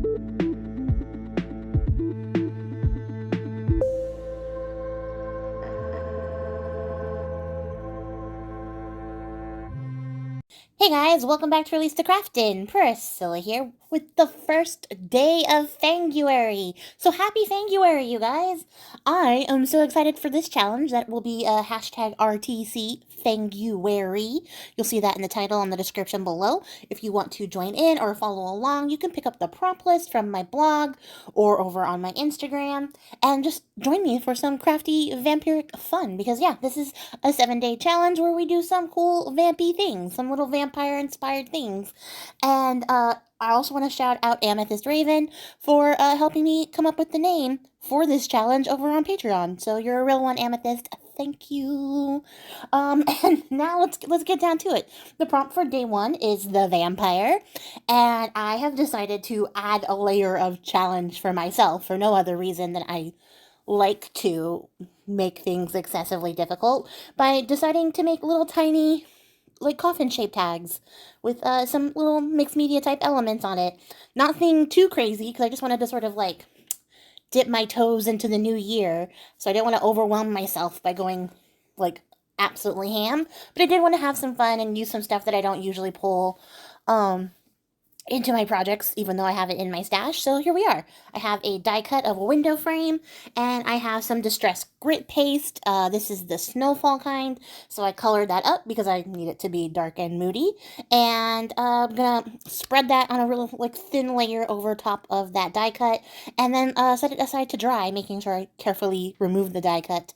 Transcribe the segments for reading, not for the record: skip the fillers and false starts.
Hey guys, welcome back to Release the Craftin. Priscilla here with the first day of Fanguary. So happy Fanguary, you guys! I am so excited for this challenge that will be hashtag rtcfanguary. You'll see that in the title and the description below. If you want to join in or follow along, you can pick up the prompt list from my blog or over on my Instagram and just join me for some crafty vampiric fun because yeah, this is a 7-day challenge where we do some cool vampy things, some little vampire inspired things. And I also want to shout out Amethyst Raven for helping me come up with the name for this challenge over on Patreon. So you're a real one, Amethyst. Thank you. And now let's get down to it. The prompt for day 1 is the vampire, and I have decided to add a layer of challenge for myself for no other reason than I like to make things excessively difficult by deciding to make little tiny like coffin shaped tags with some little mixed media type elements on it. Nothing too crazy because I just wanted to sort of like dip my toes into the new year, so I didn't want to overwhelm myself by going like absolutely ham, but I did want to have some fun and use some stuff that I don't usually pull into my projects, even though I have it in my stash. So here we are. I have a die cut of a window frame, and I have some distress grit paste. This is the snowfall kind, so I colored that up because I need it to be dark and moody. And I'm gonna spread that on a real like thin layer over top of that die cut, and then set it aside to dry, making sure I carefully remove the die cut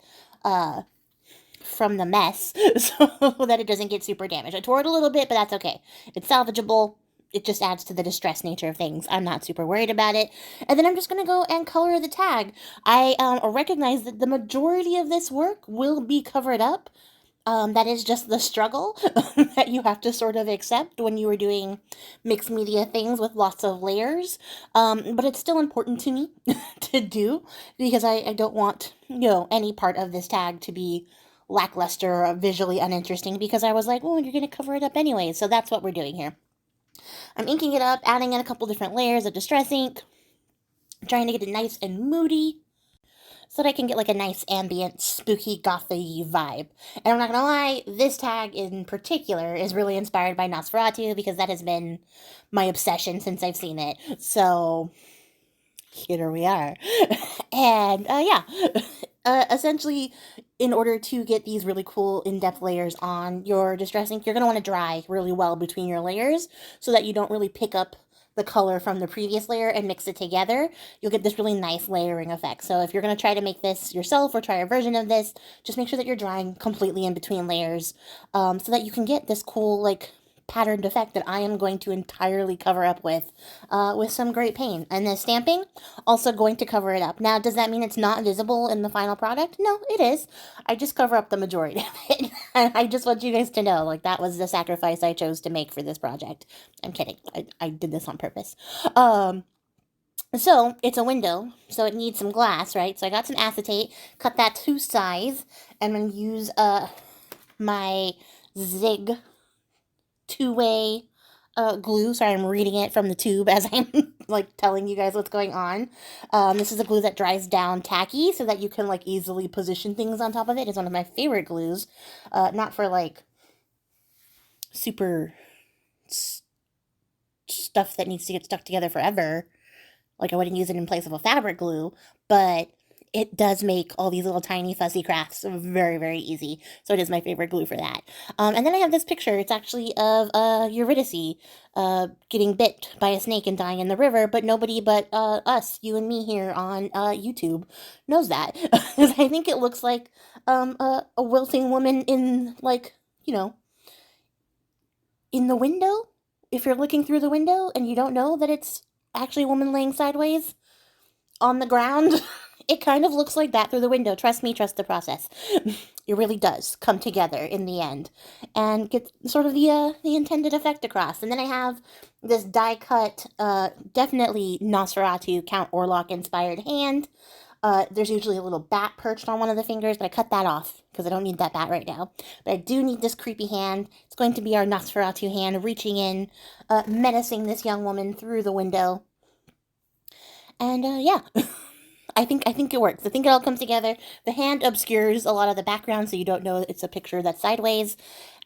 from the mess so that it doesn't get super damaged. I tore it a little bit, but that's okay. It's salvageable. It just adds to the distress nature of things. I'm not super worried about it. And then I'm just going to go and color the tag. I recognize that the majority of this work will be covered up. That is just the struggle that you have to sort of accept when you are doing mixed media things with lots of layers. But it's still important to me to do because I don't want, any part of this tag to be lackluster or visually uninteresting because I was like, well, you're going to cover it up anyway. So that's what we're doing here. I'm inking it up, adding in a couple different layers of distress ink, trying to get it nice and moody so that I can get like a nice ambient, spooky, gothy vibe. And I'm not gonna lie, this tag in particular is really inspired by Nosferatu because that has been my obsession since I've seen it. So here we are. And yeah, essentially, in order to get these really cool in-depth layers on your distress ink, you're going to want to dry really well between your layers so that you don't really pick up the color from the previous layer and mix it together. You'll get this really nice layering effect. So if you're going to try to make this yourself or try a version of this, just make sure that you're drying completely in between layers so that you can get this cool, like, patterned effect that I am going to entirely cover up with some great paint. And the stamping, also going to cover it up. Now, does that mean it's not visible in the final product? No, it is. I just cover up the majority of it. And I just want you guys to know, like, that was the sacrifice I chose to make for this project. I'm kidding. I did this on purpose. So, it's a window, so it needs some glass, right? So I got some acetate, cut that to size, and I'm going to use my Zig two-way glue. Sorry, I'm reading it from the tube as I'm like telling you guys what's going on. This is a glue that dries down tacky so that you can like easily position things on top of it. It's one of my favorite glues. Not for like super stuff that needs to get stuck together forever. Like I wouldn't use it in place of a fabric glue, but it does make all these little tiny fuzzy crafts very, very easy. So it is my favorite glue for that. And then I have this picture. It's actually of Eurydice getting bit by a snake and dying in the river, but nobody but us, you and me here on YouTube, knows that. Because I think it looks like a wilting woman in, like, in the window. If you're looking through the window and you don't know that it's actually a woman laying sideways on the ground, it kind of looks like that through the window. Trust me, trust the process. It really does come together in the end and get sort of the intended effect across. And then I have this die cut, definitely Nosferatu Count Orlok inspired hand. There's usually a little bat perched on one of the fingers, but I cut that off because I don't need that bat right now. But I do need this creepy hand. It's going to be our Nosferatu hand reaching in, menacing this young woman through the window. And yeah, I think it works. I think it all comes together. The hand obscures a lot of the background, so you don't know it's a picture that's sideways.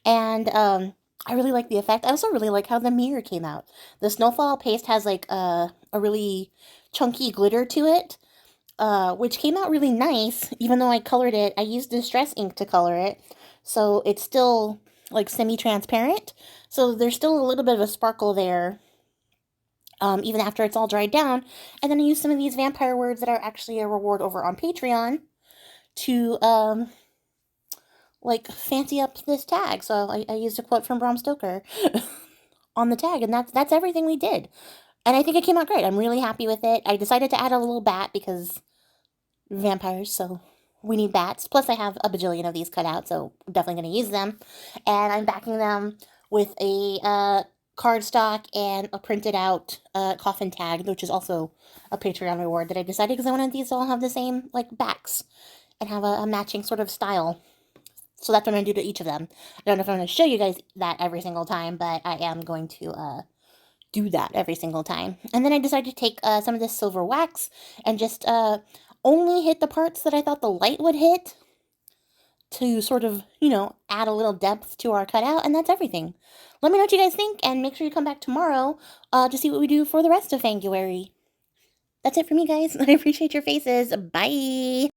And I really like the effect. I also really like how the mirror came out. The snowfall paste has like a really chunky glitter to it, which came out really nice. Even though I colored it, I used distress ink to color it, so it's still like semi-transparent. So there's still a little bit of a sparkle there, even after it's all dried down. And then I used some of these vampire words that are actually a reward over on Patreon to like fancy up this tag. So I used a quote from Bram Stoker on the tag, and that's everything we did. And I think it came out great. I'm really happy with it. I decided to add a little bat because vampires, so we need bats. Plus, I have a bajillion of these cut out, so I'm definitely going to use them. And I'm backing them with a cardstock and a printed out coffin tag, which is also a Patreon reward that I decided because I wanted these to all have the same like backs and have a matching sort of style. So that's what I'm going to do to each of them. I don't know if I'm going to show you guys that every single time, but I am going to do that every single time. And then I decided to take some of this silver wax and just only hit the parts that I thought the light would hit to sort of, add a little depth to our cutout, and that's everything. Let me know what you guys think, and make sure you come back tomorrow to see what we do for the rest of Fanguary. That's it for me, guys. I appreciate your faces. Bye!